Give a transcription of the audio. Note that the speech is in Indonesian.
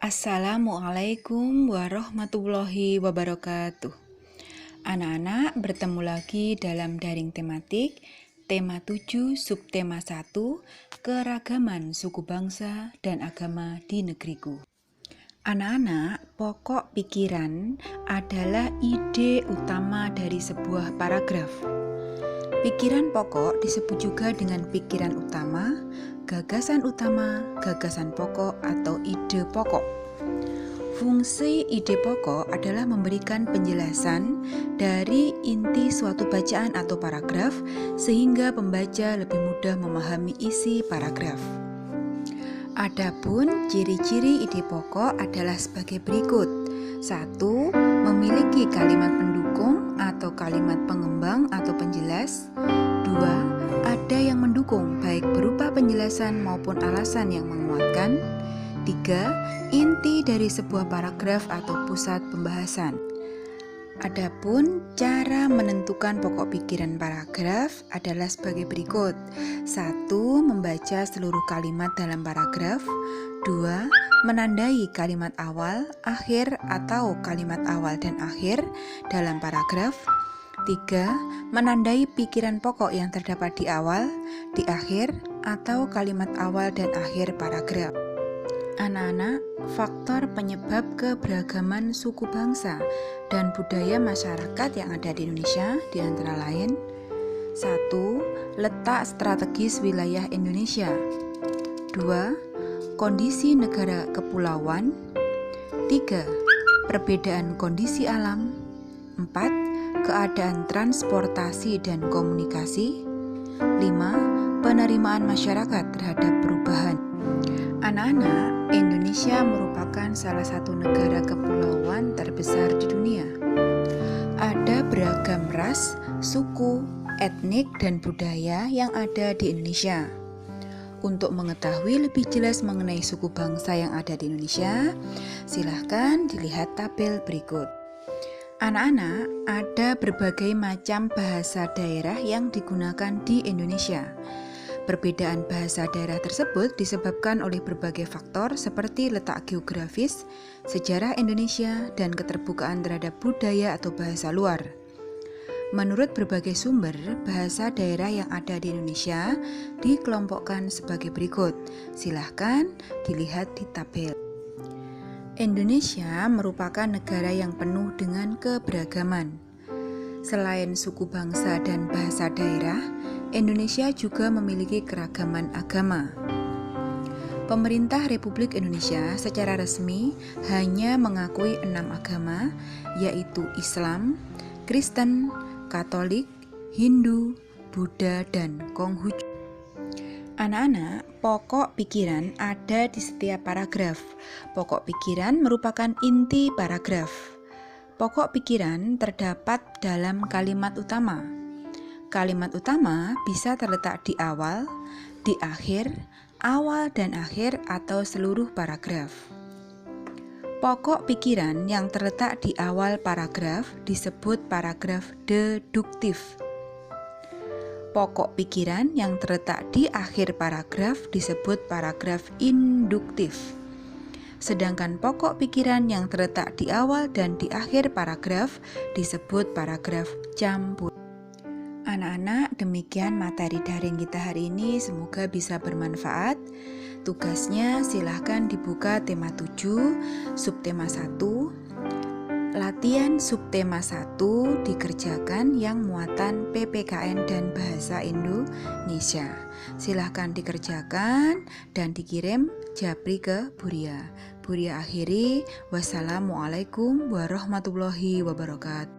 Assalamualaikum warahmatullahi wabarakatuh. Anak-anak, bertemu lagi dalam daring tematik tema 7 subtema 1 keragaman suku bangsa dan agama di negeriku. Anak-anak, pokok pikiran adalah ide utama dari sebuah paragraf. Pikiran pokok disebut juga dengan pikiran utama, gagasan pokok atau ide pokok. Fungsi ide pokok adalah memberikan penjelasan dari inti suatu bacaan atau paragraf sehingga pembaca lebih mudah memahami isi paragraf. Adapun ciri-ciri ide pokok adalah sebagai berikut. 1. Memiliki kalimat pendukung atau kalimat pengembang atau penjelas. 2. Ada yang mendukung baik berupa penjelasan maupun alasan yang menguatkan. 3. Inti dari sebuah paragraf atau pusat pembahasan. Adapun cara menentukan pokok pikiran paragraf adalah sebagai berikut. 1. Membaca seluruh kalimat dalam paragraf. 2. Menandai kalimat awal, akhir atau kalimat awal dan akhir dalam paragraf. 3. Menandai pikiran pokok yang terdapat di awal, di akhir, atau kalimat awal dan akhir paragraf. Anak-anak, faktor penyebab keberagaman suku bangsa dan budaya masyarakat yang ada di Indonesia di antara lain: 1. Letak strategis wilayah Indonesia. 2. Kondisi negara kepulauan. 3. Perbedaan kondisi alam. 4. Keadaan transportasi dan komunikasi. 5. Penerimaan masyarakat terhadap perubahan. Anak-anak, Indonesia merupakan salah satu negara kepulauan terbesar di dunia. Ada beragam ras, suku, etnik, dan budaya yang ada di Indonesia. Untuk mengetahui lebih jelas mengenai suku bangsa yang ada di Indonesia, silahkan dilihat tabel berikut. Anak-anak, ada berbagai macam bahasa daerah yang digunakan di Indonesia. Perbedaan bahasa daerah tersebut disebabkan oleh berbagai faktor seperti letak geografis, sejarah Indonesia, dan keterbukaan terhadap budaya atau bahasa luar. Menurut berbagai sumber, bahasa daerah yang ada di Indonesia dikelompokkan sebagai berikut. Silahkan dilihat di tabel. Indonesia merupakan negara yang penuh dengan keberagaman. Selain suku bangsa dan bahasa daerah, Indonesia juga memiliki keragaman agama. Pemerintah Republik Indonesia secara resmi hanya mengakui 6 agama, yaitu Islam, Kristen, Katolik, Hindu, Buddha, dan Konghucu. Anak-anak, pokok pikiran ada di setiap paragraf. Pokok pikiran merupakan inti paragraf. Pokok pikiran terdapat dalam kalimat utama. Kalimat utama bisa terletak di awal, di akhir, awal dan akhir, atau seluruh paragraf. Pokok pikiran yang terletak di awal paragraf disebut paragraf deduktif. Pokok pikiran yang terletak di akhir paragraf disebut paragraf induktif. Sedangkan pokok pikiran yang terletak di awal dan di akhir paragraf disebut paragraf campur. Anak-anak, demikian materi daring kita hari ini, semoga bisa bermanfaat. Tugasnya silahkan dibuka tema 7, subtema 1. Latihan subtema 1 dikerjakan yang muatan PPKN dan Bahasa Indonesia. Silahkan dikerjakan dan dikirim japri ke Buria. Buria akhiri, wassalamualaikum warahmatullahi wabarakatuh.